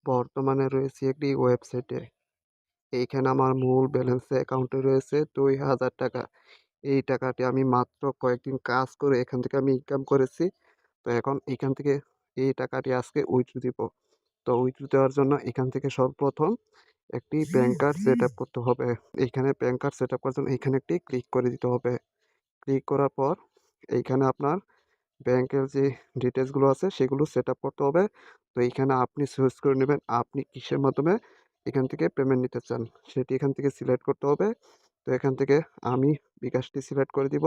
বর্তমানে রয়েছি একটি ওয়েবসাইটে। এইখানে আমার মূল ব্যালেন্সে অ্যাকাউন্টে রয়েছে ৳২,০০০। এই টাকাটি আমি মাত্র কয়েকদিন কাজ করে এখান থেকে আমি ইনকাম করেছি। তো এখন এখান থেকে এই টাকাটি আজকে উইথড্র দিব। তো উইথড্র দেওয়ার জন্য এখান থেকে সর্বপ্রথম একটি ব্যাংক কার্ড সেটআপ করতে হবে। এইখানে ব্যাংক কার্ড সেটআপ করার জন্য এইখানে একটি ক্লিক করে দিতে হবে। ক্লিক করার পর এইখানে আপনার ব্যাংকের যে ডিটেইলসগুলো আছে সেগুলো সেটআপ করতে হবে। তো এইখানে আপনি চুজ করে নেবেন আপনি কিসের মাধ্যমে এখান থেকে পেমেন্ট নিতে চান, সেটি এখান থেকে সিলেক্ট করতে হবে। তো এখান থেকে আমি বিকাশটি সিলেক্ট করে দিব।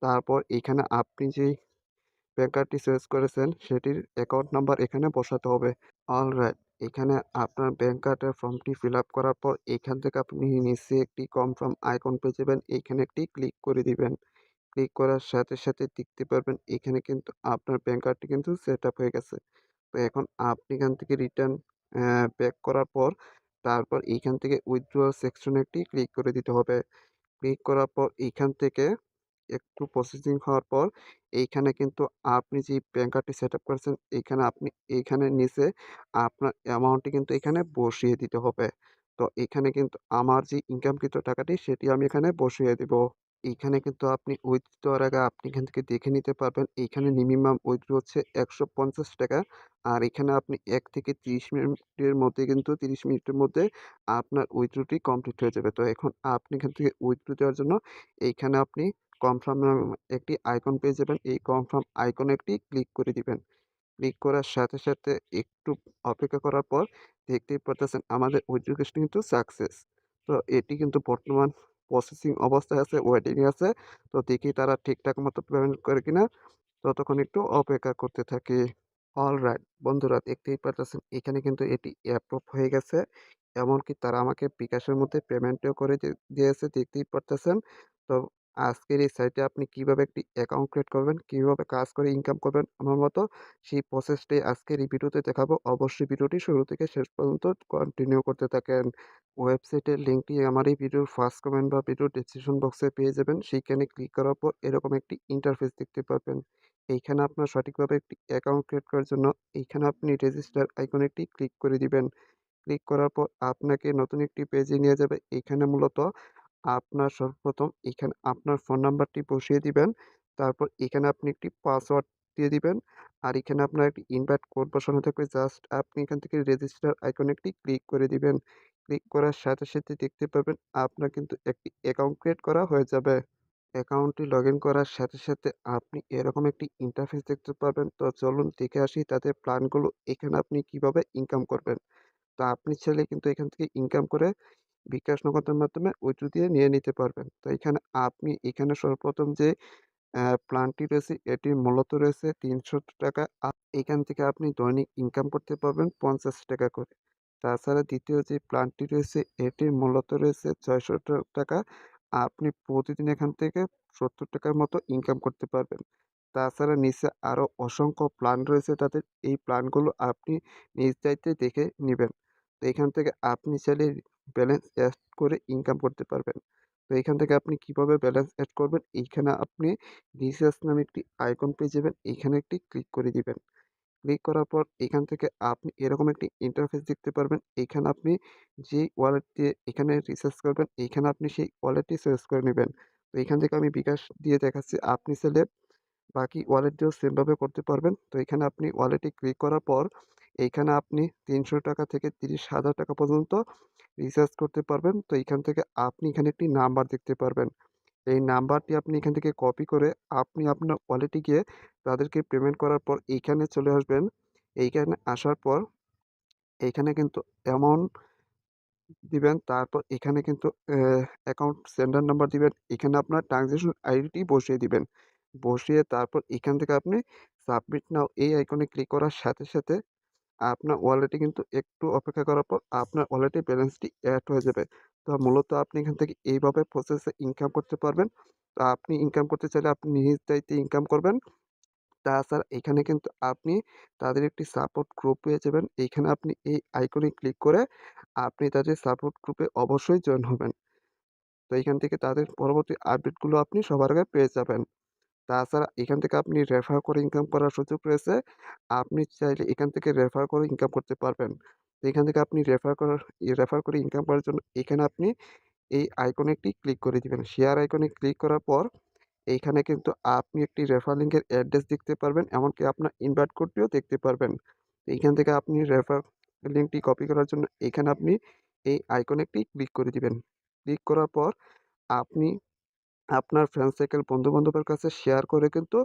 তারপর এইখানে আপনি যেই ব্যাংক কার্ডটি চয়েস করেছেন সেটির অ্যাকাউন্ট নাম্বার এখানে বসাতে হবে। অলরাইট, এখানে আপনার ব্যাংক কার্ডের ফর্মটি ফিল আপ করার পর এখান থেকে আপনি নিচে একটি কনফার্ম আইকন পেয়ে যাবেন। এইখানে একটি ক্লিক করে দিবেন। ক্লিক করার সাথে সাথে দেখতে পারবেন এখানে কিন্তু আপনার ব্যাংক কার্ডটি কিন্তু সেট আপ হয়ে গেছে। তো এখন আপনি এখান থেকে রিটার্ন ব্যাক করার পর তারপর এইখান থেকে উইথড্রয়াল সেকশনে একটি ক্লিক করে দিতে হবে। ক্লিক করার পর এইখান থেকে একটু প্রসেসিং হওয়ার পর এইখানে কিন্তু আপনি যে ব্যাংক কার্ডটি সেটআপ করেছেন এইখানে আপনি এইখানে নিচে আপনার অ্যামাউন্টটি কিন্তু এখানে বসিয়ে দিতে হবে। তো এখানে কিন্তু আমার যে ইনকামকৃত টাকাটি সেটি আমি এখানে বসিয়ে দিব। এইখানে কিন্তু আপনি উইথড্র দেওয়ার আগে আপনি এখান থেকে দেখে নিতে পারবেন। এইখানে মিনিমাম উইথড্র হচ্ছে ৳১৫০। আর এখানে আপনি ১ থেকে ৩০ মিনিটের মধ্যে কিন্তু ৩০ মিনিটের মধ্যে আপনার উইথড্রটি কমপ্লিট হয়ে যাবে। তো এখন আপনি এখান থেকে উইথড্র দেওয়ার জন্য এইখানে আপনি কনফার্ম একটি আইকন পেয়ে যাবেন। এই কনফার্ম আইকনে একটি ক্লিক করে দিবেন। ক্লিক করার সাথে সাথে একটু অপেক্ষা করার পর দেখতেই পারতেছেন আমাদের উইথড্র কেসটি কিন্তু সাকসেস। তো এটি কিন্তু বর্তমান প্রসেসিং অবস্থায় আছে, ওয়েটিং এ আছে। তো দেখি তারা ঠিকঠাক মতো পেমেন্ট করে কিনা। ততক্ষণ একটু অপেক্ষা করতে থাকি। অলরাইট বন্ধুরা, দেখতেই পারতেছেন এখানে কিন্তু এটি অ্যাপ্রুভ হয়ে গেছে। এমনকি তারা আমাকে বিকাশের মধ্যে পেমেন্টও করে দিয়েছে দেখতেই পারতেছেন। তো আজকের এই সাইটে আপনি কিভাবে একটি অ্যাকাউন্ট ক্রিয়েট করবেন, কিভাবে কাজ করে ইনকাম করবেন আমার মতো সেই প্রসেসটাই আজকের এই ভিডিওতে দেখাবো। অবশ্যই ভিডিওটি শুরু থেকে শেষ পর্যন্ত কন্টিনিউ করতে থাকেন। ওয়েবসাইটের লিঙ্কটি আমার এই ভিডিওর ফার্স্ট কমেন্ট বা ভিডিওর ডেসক্রিপশন বক্সে পেয়ে যাবেন। সেইখানে ক্লিক করার পর এরকম একটি ইন্টারফেস দেখতে পারবেন। এইখানে আপনার সঠিকভাবে একটি অ্যাকাউন্ট ক্রিয়েট করার জন্য এইখানে আপনি রেজিস্টার আইকনে একটি ক্লিক করে দিবেন। ক্লিক করার পর আপনাকে নতুন একটি পেজে নিয়ে যাবে। এইখানে মূলত আপনার সর্বপ্রথম এখানে আপনার ফোন নাম্বারটি বসিয়ে দিবেন। তারপর এখানে আপনি একটি পাসওয়ার্ড দিয়ে দিবেন। আর এখানে আপনার একটি ইনভাইট কোড বসানো থাকবে। জাস্ট আপনি এখান থেকে রেজিস্টার আইকনে একটি ক্লিক করে দিবেন। ক্লিক করার সাথে সাথে দেখতে পাবেন আপনার কিন্তু একটি অ্যাকাউন্ট ক্রিয়েট করা হয়ে যাবে। অ্যাকাউন্টটি লগইন করার সাথে সাথে আপনি এরকম একটি ইন্টারফেস দেখতে পাবেন। তো চলুন দেখে আসি তাদের প্ল্যানগুলো এখানে আপনি কিভাবে ইনকাম করবেন। তো আপনি চাইলে কিন্তু এখান থেকে ইনকাম করে বিকাশ নগদের মাধ্যমে উইথড্র দিয়ে নিয়ে নিতে পারবেন। তো এখানে আপনি এখানে সর্বপ্রথম যে প্ল্যানটি রয়েছে এটি মূলত রয়েছে ৳৩০০। এখান থেকে আপনি দৈনিক ইনকাম করতে পারবেন ৳৫০ করে। তাছাড়া দ্বিতীয় যে প্ল্যানটি রয়েছে এটির মূলত রয়েছে ৳৬০০। আপনি প্রতিদিন এখান থেকে ৳৭০ মতো ইনকাম করতে পারবেন। তাছাড়া নিচে আরও অসংখ্য প্ল্যান রয়েছে তাদের। এই প্ল্যানগুলো আপনি নিজ দায়িত্বে দেখে নিবেন। তো এখান থেকে আপনি চাইলে ব্যালেন্স এড করে ইনকাম করতে পারবেন। তো এখান থেকে আপনি কিভাবে ব্যালেন্স এড করবেন, এইখানে আপনি রিচার্জ নামে একটি আইকন পেয়ে যাবেন। এইখানে একটি ক্লিক করে দিবেন। ক্লিক করার পর এখান থেকে আপনি এরকম একটি ইন্টারফেস দেখতে পারবেন। এইখানে আপনি যেই ওয়ালেট দিয়ে এখানে রিচার্জ করবেন, এইখানে আপনি সেই ওয়ালেটটি চয়েস করে নিবেন। তো এখান থেকে আমি বিকাশ দিয়ে দেখাচ্ছি। আপনি চাইলে বাকি ওয়ালেট দিয়েও সেমভাবে করতে পারবেন। তো এখানে আপনি ওয়ালেটে ক্লিক করার পর এইখানে আপনি ৳৩০০ থেকে ৳৩০,০০০ পর্যন্ত রিচার্জ করতে পারবেন। তো এইখান থেকে আপনি এখানে একটি নাম্বার দেখতে পারবেন। এই নাম্বারটি আপনি এখান থেকে কপি করে আপনি আপনার ওয়ালেটে গিয়ে তাদেরকে পেমেন্ট করার পর এইখানে চলে আসবেন। এইখানে আসার পর এইখানে কিন্তু অ্যামাউন্ট দিবেন। তারপর এখানে কিন্তু অ্যাকাউন্ট সেন্ডার নাম্বার দিবেন। এখানে আপনার ট্রান্সেকশন আইডিটি বসিয়ে দিবেন। বসিয়ে তারপর এখান থেকে আপনি সাবমিট নাও এই আইকনে ক্লিক করার সাথে সাথে আপনার ওয়ালেটে কিন্তু একটু অপেক্ষা করার পর আপনার ওয়ালেটে ব্যালেন্সটি এড হয়ে যাবে। তো মূলত আপনি এখান থেকে এইভাবে প্রসেসে ইনকাম করতে পারবেন। তো আপনি ইনকাম করতে চাইলে আপনি নিজ দায়িত্বে ইনকাম করবেন। তাছাড়া এখানে কিন্তু আপনি তাদের একটি সাপোর্ট গ্রুপ পেয়ে যাবেন। এইখানে আপনি এই আইকনে ক্লিক করে আপনি তাদের সাপোর্ট গ্রুপে অবশ্যই জয়েন হবেন। তো এইখান থেকে তাদের পরবর্তী আপডেটগুলো আপনি সবার আগে পেয়ে যাবেন। তাছাড়া এখান থেকে আপনি রেফার করে ইনকাম করার সুযোগ রয়েছে। আপনি চাইলে এখান থেকে রেফার করে ইনকাম করতে পারবেন। তো এখান থেকে আপনি রেফার করে ইনকাম করার জন্য এখানে আপনি এই আইকনে একটি ক্লিক করে দিবেন। শেয়ার আইকনে ক্লিক করার পর এইখানে কিন্তু আপনি একটি রেফার লিঙ্কের অ্যাড্রেস দেখতে পারবেন, এমনকি আপনার ইনভাইট কোডটিও দেখতে পারবেন। তো এইখান থেকে আপনি রেফার লিঙ্কটি কপি করার জন্য এখানে আপনি এই আইকনে একটি ক্লিক করে দিবেন। ক্লিক করার পর আপনি আপনার ফ্রেন্ড সার্কেল বন্ধু-বান্ধবের কাছে শেয়ার করে কিন্তু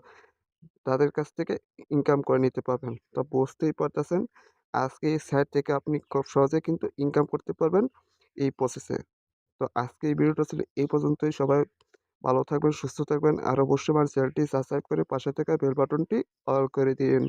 তাদের কাছ থেকে ইনকাম করে নিতে পারবেন। তো বুঝতেই পারতেছেন আজকে এই সাইট থেকে আপনি খুব সহজে কিন্তু ইনকাম করতে পারবেন এই প্রসেসে। তো আজকে এই ভিডিওটা ছিল এই পর্যন্তই। সবাই ভালো থাকবেন, সুস্থ থাকবেন। আর অবশ্যই আমার চ্যানেলটি সাবস্ক্রাইব করে পাশে থাকা বেল বাটনটি অল করে দিন।